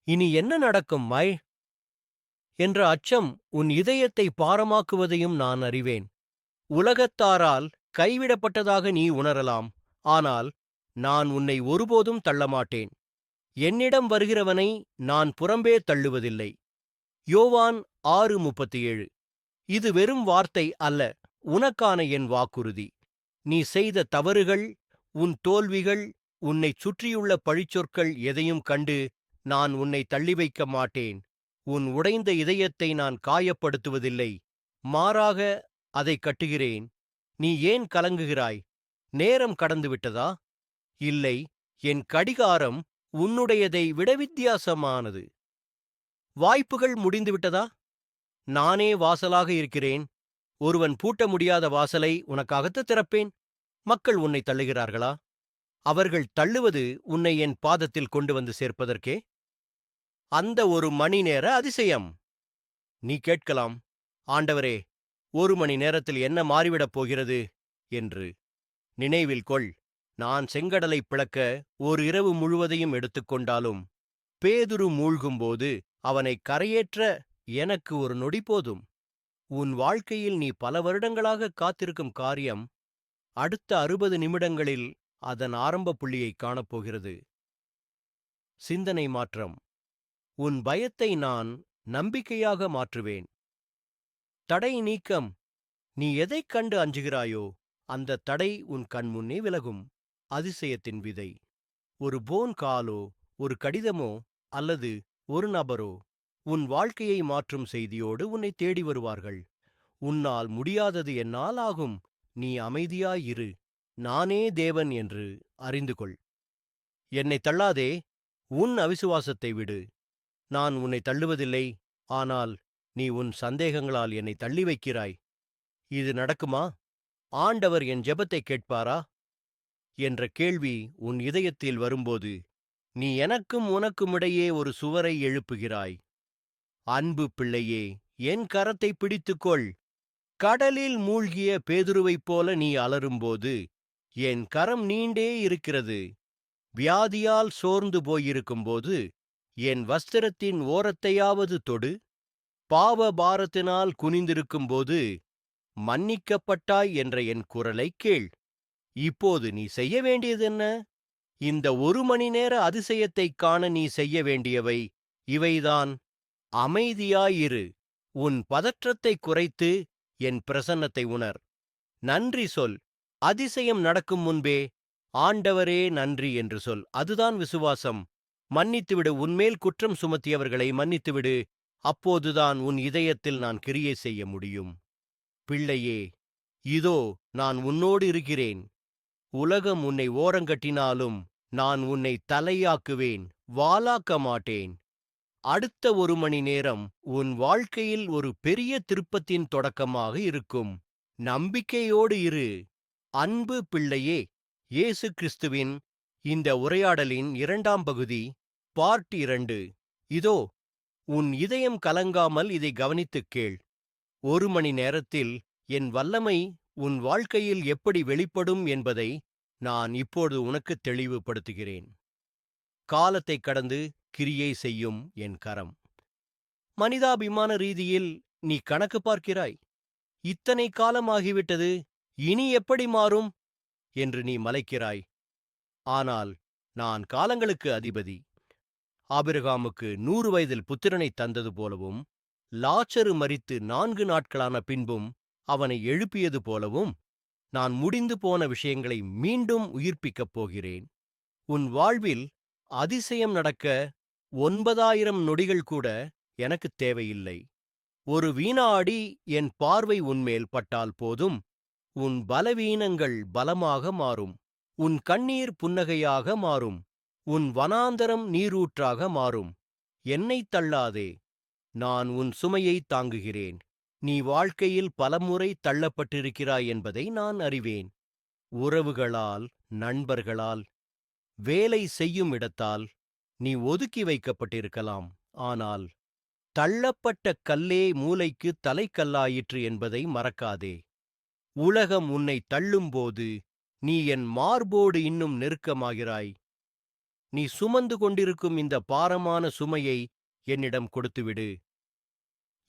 இனி என்ன நடக்கும் என்ற அச்சம் உன் இதயத்தை பாரமாக்குவதையும் நான் அறிவேன். உலகத்தாரால் கைவிடப்பட்டதாக நீ உணரலாம். ஆனால் நான் உன்னை ஒருபோதும் தள்ளமாட்டேன். என்னிடம் வருகிறவனை நான் புறம்பே தள்ளுவதில்லை. யோவான் 6:37. இது வெறும் வார்த்தை அல்ல, உனக்கான என் வாக்குறுதி. நீ செய்த தவறுகள், உன் தோல்விகள், உன்னைச் சுற்றியுள்ள பழிச்சொற்கள் எதையும் கண்டு நான் உன்னை தள்ளி வைக்க மாட்டேன். உன் உடைந்த இதயத்தை நான் காயப்படுத்துவதில்லை, மாறாக அதைக் கட்டுகிறேன். நீ ஏன் கலங்குகிறாய்? நேரம் கடந்துவிட்டதா? இல்லை, என் கடிகாரம் உன்னுடையதை விட வித்தியாசமானது. வாய்ப்புகள் முடிந்துவிட்டதா? நானே வாசலாக இருக்கிறேன். ஒருவன் பூட்ட முடியாத வாசலை உனக்காகத் திறப்பேன். மக்கள் உன்னை தள்ளுகிறார்களா? அவர்கள் தள்ளுவது உன்னை என் பாதத்தில் கொண்டு வந்து சேர்ப்பதற்கே. அந்த ஒரு மணி நேர அதிசயம். நீ கேட்கலாம், ஆண்டவரே, ஒரு மணி நேரத்தில் என்ன மாறிவிடப் போகிறது என்று. நினைவில் கொள், நான் செங்கடலை பிளக்க ஓர் இரவு முழுவதையும் எடுத்துக்கொண்டாலும் பேதுரு மூழ்கும்போது அவனை கரையேற்ற எனக்கு ஒரு நொடி போதும். உன் வாழ்க்கையில் நீ பல வருடங்களாக காத்திருக்கும் காரியம் அடுத்த 60 நிமிடங்களில் அதன் ஆரம்ப புள்ளியை காணப்போகிறது. சிந்தனை மாற்றம். உன் பயத்தை நான் நம்பிக்கையாக மாற்றுவேன். தடை நீக்கம். நீ எதைக் கண்டு அஞ்சுகிறாயோ அந்த தடை உன் கண்முன்னே விலகும். அதிசயத்தின் விதை. ஒரு போன் காலோ, ஒரு கடிதமோ, அல்லது ஒரு நபரோ உன் வாழ்க்கையை மாற்றும் செய்தியோடு உன்னை தேடி வருவார்கள். உன்னால் முடியாதது என்னால் ஆகும். நீ அமைதியாயிரு. நானே தேவன் என்று அறிந்து கொள். என்னை தள்ளாதே, உன் அவிசுவாசத்தை விடு. நான் உன்னை தள்ளுவதில்லை, ஆனால் நீ உன் சந்தேகங்களால் என்னை தள்ளி வைக்கிறாய். இது நடக்குமா? ஆண்டவர் என் ஜெபத்தை கேட்பாரா என்ற கேள்வி உன் இதயத்தில் வரும்போது நீ எனக்கும் உனக்குமிடையே ஒரு சுவரை எழுப்புகிறாய். அன்பு பிள்ளையே, என் கரத்தை பிடித்துக்கொள். கடலில் மூழ்கிய பேதுருவைப் போல நீ அலறும்போது என் கரம் நீண்டே இருக்கிறது. வியாதியால் சோர்ந்து போயிருக்கும்போது என் வஸ்திரத்தின் ஓரத்தையாவது தொடு. பாவ பாரத்தினால் குனிந்திருக்கும்போது மன்னிக்கப்பட்டாய் என்ற என் குரலைக் கேள். இப்போது நீ செய்ய வேண்டியதென்ன? இந்த ஒரு மணி நேர அதிசயத்தைக் காண நீ செய்ய வேண்டியவை இவைதான். அமைதியாயிரு. உன் பதற்றத்தைக் குறைத்து என் பிரசன்னத்தை உணர். நன்றி சொல். அதிசயம் நடக்கும் முன்பே ஆண்டவரே நன்றி என்று சொல். அதுதான் விசுவாசம். மன்னித்துவிடு. உன்மேல் குற்றம் சுமத்தியவர்களை மன்னித்துவிடு. அப்போதுதான் உன் இதயத்தில் நான் கிரியை செய்ய முடியும். பிள்ளையே, இதோ நான் உன்னோடு இருக்கிறேன். உலகம் உன்னை ஓரங்கட்டினாலும் நான் உன்னை தலையாக்குவேன், வாலாக்க மாட்டேன். அடுத்த ஒரு மணி நேரம் உன் வாழ்க்கையில் ஒரு பெரிய திருப்பத்தின் தொடக்கமாக இருக்கும். நம்பிக்கையோடு இரு. அன்பு பிள்ளையே, இயேசு கிறிஸ்துவின் இந்த உரையாடலின் 2ஆம் பகுதி, பார்ட் 2. இதோ, உன் இதயம் கலங்காமல் இதை கவனித்துக் கேள். ஒரு மணி நேரத்தில் என் வல்லமை உன் வாழ்க்கையில் எப்படி வெளிப்படும் என்பதை நான் இப்போது உனக்கு தெளிவுபடுத்துகிறேன். காலத்தைக் கடந்து கிரியை செய்யும் என் கரம். மனிதாபிமான ரீதியில் நீ கணக்கு பார்க்கிறாய். இத்தனை காலமாகிவிட்டது, இனி எப்படி மாறும் என்று நீ மலைக்கிறாய். ஆனால் நான் காலங்களுக்கு அதிபதி. ஆபிரகாமுக்கு 100 வயதில் புத்திரனைத் தந்தது போலவும், லாசரு மரித்து 4 நாட்களான பின்பும் அவனை எழுப்பியது போலவும், நான் முடிந்து போன விஷயங்களை மீண்டும் உயிர்ப்பிக்கப் போகிறேன். உன் வாழ்வில் அதிசயம் நடக்க 9000 நொடிகள் கூட எனக்குத் தேவையில்லை. ஒரு வினாடி என் பார்வை உன்மேல் பட்டால் போதும், உன் பலவீனங்கள் பலமாக மாறும். உன் கண்ணீர் புன்னகையாக மாறும். உன் வனாந்தரம் நீரூற்றாக மாறும். என்னைத் தள்ளாதே. நான் உன் சுமையை தாங்குகிறேன். நீ வாழ்க்கையில் பலமுறை தள்ளப்பட்டிருக்கிறாய் என்பதை நான் அறிவேன். உறவுகளால், நண்பர்களால், வேலை செய்யும் இடத்தால் நீ ஒதுக்கி வைக்கப்பட்டிருக்கலாம். ஆனால் தள்ளப்பட்ட கல்லே மூலைக்கு தலைக்கல்லாயிற்று என்பதை மறக்காதே. உலகம் உன்னை தள்ளும்போது நீ என் மார்போடு இன்னும் நெருக்கமாகிறாய். நீ சுமந்து கொண்டிருக்கும் இந்த பாரமான சுமையை என்னிடம் கொடுத்துவிடு.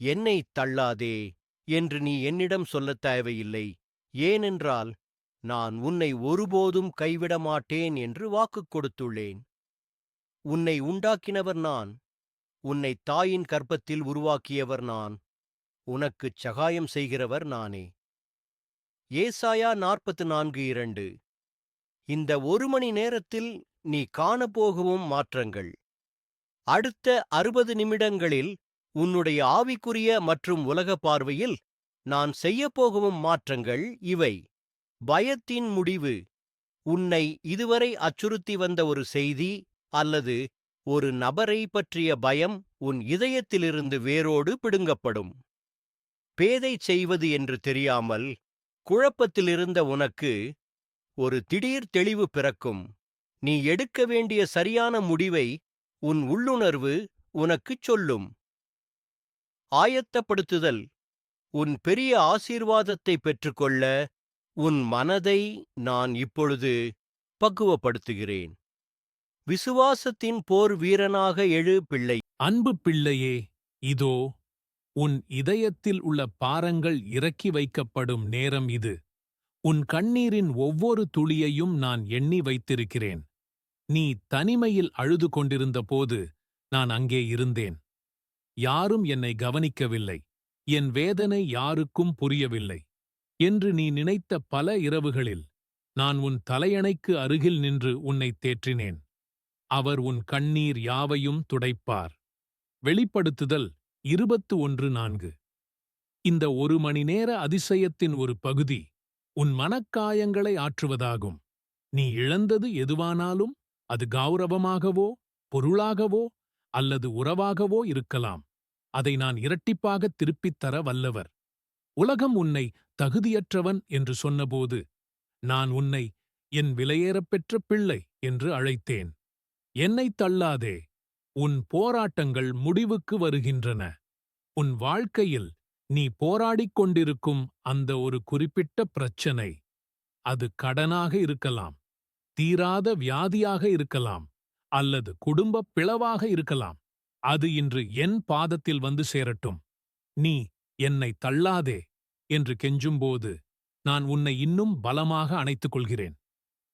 என்னைத் தள்ளாதே என்று நீ என்னிடம் சொல்லத் தேவையில்லை. ஏனென்றால் நான் உன்னை ஒருபோதும் கைவிட மாட்டேன் என்று வாக்குக் கொடுத்துள்ளேன். உன்னை உண்டாக்கினவர் நான். உன்னைத் தாயின் கர்ப்பத்தில் உருவாக்கியவர் நான். உனக்குச் சகாயம் செய்கிறவர் நானே. ஏசாயா 44:2. இந்த 1 மணி நேரத்தில் நீ காணப்போகும் மாற்றங்கள். அடுத்த 60 நிமிடங்களில் உன்னுடைய ஆவிக்குரிய மற்றும் உலக பார்வையில் நான் செய்யப்போகும் மாற்றங்கள் இவை. பயத்தின் முடிவு. உன்னை இதுவரை அச்சுறுத்தி வந்த ஒரு செய்தி அல்லது ஒரு நபரை பற்றிய பயம் உன் இதயத்திலிருந்து வேரோடு பிடுங்கப்படும். பேதை செய்வது என்று தெரியாமல் குழப்பத்திலிருந்த உனக்கு ஒரு திடீர் தெளிவு பிறக்கும். நீ எடுக்க வேண்டிய சரியான முடிவை உன் உள்ளுணர்வு உனக்குச் சொல்லும். ஆயத்தப்படுத்துதல். உன் பெரிய ஆசீர்வாதத்தை பெற்றுக்கொள்ள உன் மனதை நான் இப்பொழுது பக்குவப்படுத்துகிறேன். விசுவாசத்தின் போர் வீரனாக எழு பிள்ளை. அன்பு பிள்ளையே, இதோ உன் இதயத்தில் உள்ள பாரங்கள் இறக்கி வைக்கப்படும் நேரம் இது. உன் கண்ணீரின் ஒவ்வொரு துளியையும் நான் எண்ணி வைத்திருக்கிறேன். நீ தனிமையில் அழுது கொண்டிருந்தபோது நான் அங்கே இருந்தேன். யாரும் என்னை கவனிக்கவில்லை, என் வேதனை யாருக்கும் புரியவில்லை என்று நீ நினைத்த பல இரவுகளில் நான் உன் தலையணைக்கு அருகில் நின்று உன்னைத் தேற்றினேன். அவர் உன் கண்ணீர் யாவையும் துடைப்பார். வெளிப்படுத்துதல் 21:4. இந்த 1 மணி நேர அதிசயத்தின் ஒரு பகுதி உன் மனக்காயங்களை ஆற்றுவதாகும். நீ இழந்தது எதுவானாலும், அது கௌரவமாகவோ பொருளாகவோ அல்லது உறவாகவோ இருக்கலாம், அதை நான் இரட்டிப்பாக திருப்பித் தர வல்லவர். உலகம் உன்னை தகுதியற்றவன் என்று சொன்னபோது நான் உன்னை என் விலையேறப்பெற்ற பிள்ளை என்று அழைத்தேன். என்னைத் தள்ளாதே. உன் போராட்டங்கள் முடிவுக்கு வருகின்றன. உன் வாழ்க்கையில் நீ போராடிக் கொண்டிருக்கும் அந்த ஒரு குறிப்பிட்ட பிரச்சனை, அது கடனாக இருக்கலாம், தீராத வியாதியாக இருக்கலாம், அல்லது குடும்பப் பிளவாக இருக்கலாம். அது இன்று என் பாதத்தில் வந்து சேரட்டும். நீ என்னை தள்ளாதே என்று கெஞ்சும்போது நான் உன்னை இன்னும் பலமாக அணைத்துக் கொள்கிறேன்.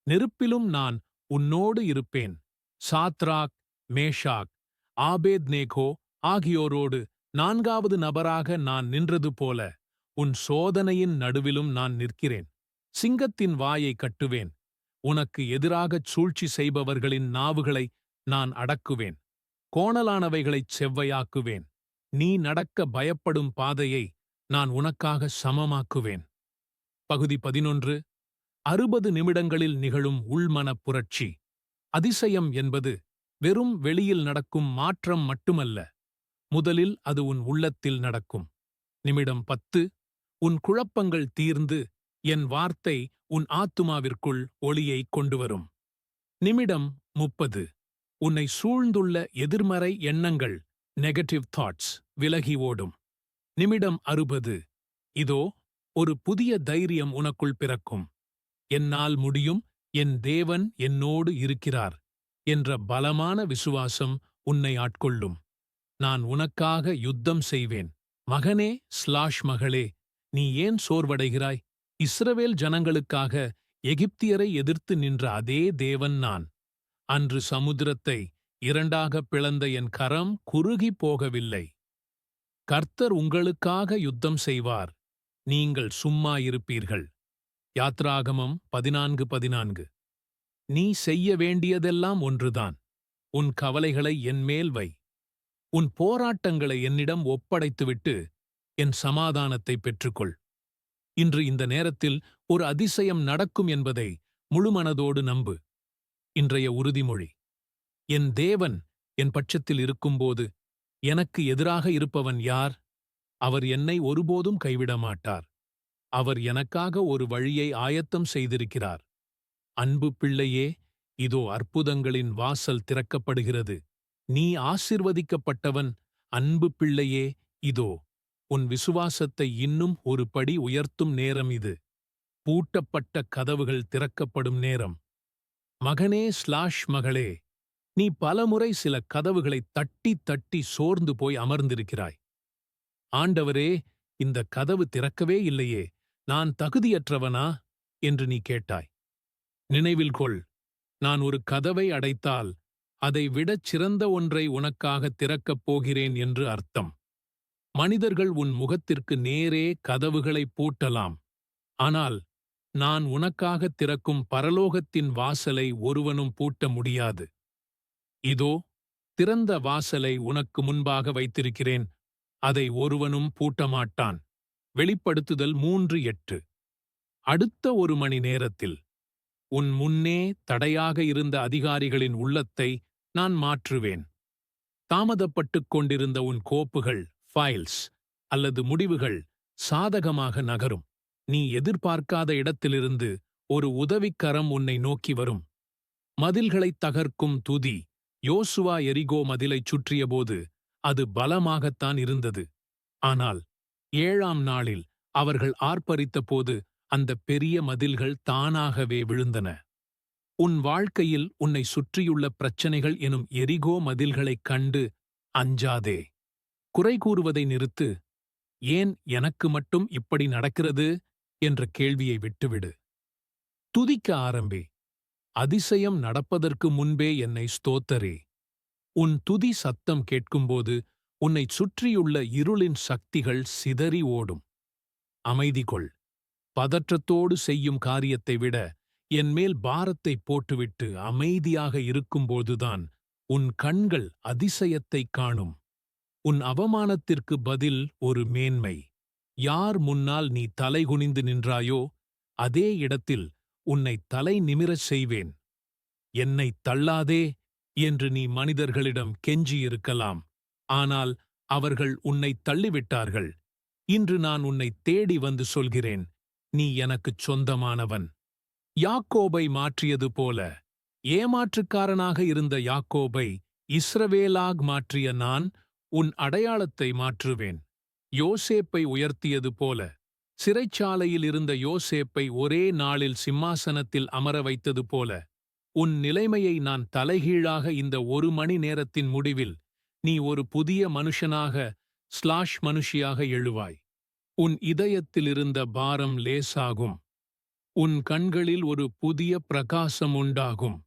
நெருப்பிலும் நான் உன்னோடு இருப்பேன். சாத்ராக், மேஷாக், ஆபேத்நேகோ ஆகியோரோடு 4வது நபராக நான் நின்றது போல உன் சோதனையின் நடுவிலும் நான் நிற்கிறேன். சிங்கத்தின் வாயை கட்டுவேன். உனக்கு எதிராகச் சூழ்ச்சி செய்பவர்களின் நாவுகளை நான் அடக்குவேன். கோணலானவைகளைச் செவ்வையாக்குவேன். நீ நடக்க பயப்படும் பாதையை நான் உனக்காக சமமாக்குவேன். பகுதி 11. 60 நிமிடங்களில் நிகழும் உள்மனப் புரட்சி. அதிசயம் என்பது வெறும் வெளியில் நடக்கும் மாற்றம் மட்டுமல்ல. முதலில் அது உன் உள்ளத்தில் நடக்கும். நிமிடம் 10. உன் குழப்பங்கள் தீர்ந்து என் வார்த்தை உன் ஆத்துமாவிற்குள் ஒளியைக் கொண்டுவரும். நிமிடம் 30. உன்னை சூழ்ந்துள்ள எதிர்மறை எண்ணங்கள், நெகட்டிவ் தாட்ஸ், விலகி ஓடும். நிமிடம் 60. இதோ ஒரு புதிய தைரியம் உனக்குள் பிறக்கும். என்னால் முடியும், என் தேவன் என்னோடு இருக்கிறார் என்ற பலமான விசுவாசம் உன்னை ஆட்கொள்ளும். நான் உனக்காக யுத்தம் செய்வேன். மகனே மகளே, நீ ஏன் சோர்வடைகிறாய்? இஸ்ரவேல் ஜனங்களுக்காக எகிப்தியரை எதிர்த்து நின்ற அதே தேவன் நான். அன்று சமுத்திரத்தை 2ஆகப் பிளந்த என் கரம் குறுகிப் போகவில்லை. கர்த்தர் உங்களுக்காக யுத்தம் செய்வார். நீங்கள் சும்மா இருப்பீர்கள். யாத்ராகமம் 14:14. நீ செய்ய வேண்டியதெல்லாம் ஒன்றுதான். உன் கவலைகளை என்மேல் வை. உன் போராட்டங்களை என்னிடம் ஒப்படைத்துவிட்டு என் சமாதானத்தை பெற்றுக்கொள். இன்று இந்த நேரத்தில் ஒரு அதிசயம் நடக்கும் என்பதை முழுமனதோடு நம்பு. இன்றைய உறுதிமொழி: என் தேவன் என் பட்சத்தில் இருக்கும்போது எனக்கு எதிராக இருப்பவன் யார்? அவர் என்னை ஒருபோதும் கைவிட மாட்டார். அவர் எனக்காக ஒரு வழியை ஆயத்தம் செய்திருக்கிறார். அன்பு பிள்ளையே, இதோ அற்புதங்களின் வாசல் திறக்கப்படுகிறது. நீ ஆசிர்வதிக்கப்பட்டவன். அன்பு பிள்ளையே, இதோ உன் விசுவாசத்தை இன்னும் ஒரு படி உயர்த்தும் நேரம் இது. பூட்டப்பட்ட கதவுகள் திறக்கப்படும் நேரம். மகனே மகளே, நீ பலமுறை சில கதவுகளை தட்டி தட்டி சோர்ந்து போய் அமர்ந்திருக்கிறாய். ஆண்டவரே, இந்த கதவு திறக்கவே இல்லையே, நான் தகுதியற்றவனா என்று நீ கேட்டாய். நினைவில் கொள், நான் ஒரு கதவை அடைத்தால் அதை விடச் சிறந்த ஒன்றை உனக்காக திறக்கப் போகிறேன் என்று அர்த்தம். மனிதர்கள் உன் முகத்திற்கு நேரே கதவுகளை பூட்டலாம், ஆனால் நான் உனக்காக திறக்கும் பரலோகத்தின் வாசலை ஒருவனும் பூட்ட முடியாது. இதோ, திறந்த வாசலை உனக்கு முன்பாக வைத்திருக்கிறேன், அதை ஒருவனும் பூட்டமாட்டான். வெளிப்படுத்துதல் 3:8. அடுத்த 1 மணி நேரத்தில் உன் முன்னே தடையாக இருந்த அதிகாரிகளின் உள்ளத்தை நான் மாற்றுவேன். தாமதப்பட்டுக் கொண்டிருந்த உன் கோப்புகள், ஃபைல்ஸ் அல்லது முடிவுகள் சாதகமாக நகரும். நீ எதிர்பார்க்காத இடத்திலிருந்து ஒரு உதவிக்கரம் உன்னை நோக்கி வரும். மதில்களைத் தகர்க்கும் துதி யோசுவா எரிகோ மதிலைச் சுற்றியபோது அது பலமாகத்தான் இருந்தது. ஆனால் 7ஆம் நாளில் அவர்கள் ஆர்ப்பரித்தபோது அந்த பெரிய மதில்கள் தானாகவே விழுந்தன. உன் வாழ்க்கையில் உன்னை சுற்றியுள்ள பிரச்சனைகள் எனும் எரிகோ மதில்களைக் கண்டு அஞ்சாதே. குறை கூறுவதை நிறுத்து. ஏன் எனக்கு மட்டும் இப்படி நடக்கிறது என்ற கேள்வியை விட்டுவிடு. துதிக்க ஆரம்பி. அதிசயம் நடப்பதற்கு முன்பே என்னை ஸ்தோத்தரே. உன் துதி சத்தம் கேட்கும்போது உன்னைச் சுற்றியுள்ள இருளின் சக்திகள் சிதறி ஓடும். அமைதி கொள். பதற்றத்தோடு செய்யும் காரியத்தை விட என்மேல் பாரத்தை போட்டுவிட்டு அமைதியாக இருக்கும்போதுதான் உன் கண்கள் அதிசயத்தைக் காணும். உன் அவமானத்திற்கு பதில் ஒரு மேன்மை. யார் முன்னால் நீ தலைகுனிந்து நின்றாயோ அதே இடத்தில் உன்னை தலை நிமிரச் செய்வேன். என்னைத் தள்ளாதே என்று நீ மனிதர்களிடம் கெஞ்சியிருக்கலாம், ஆனால் அவர்கள் உன்னைத் தள்ளிவிட்டார்கள். இன்று நான் உன்னைத் தேடி வந்து சொல்கிறேன், நீ எனக்குச் சொந்தமானவன். யாக்கோபை மாற்றியது போல ஏமாற்றுக்காரனாக இருந்த யாக்கோபை இஸ்ரவேலாக மாற்றிய நான் உன் அடையாளத்தை மாற்றுவேன். யோசேப்பை உயர்த்தியது போல சிறைச்சாலையில் இருந்த யோசேப்பை ஒரே நாளில் சிம்மாசனத்தில் அமர வைத்தது போல உன் நிலைமையை நான் தலைகீழாக இந்த 1 மணி நேரத்தின் முடிவில் நீ ஒரு புதிய மனுஷியாக எழுவாய். உன் இதயத்திலிருந்த பாரம் லேசாகும். உன் கண்களில் ஒரு புதிய பிரகாசம் உண்டாகும்.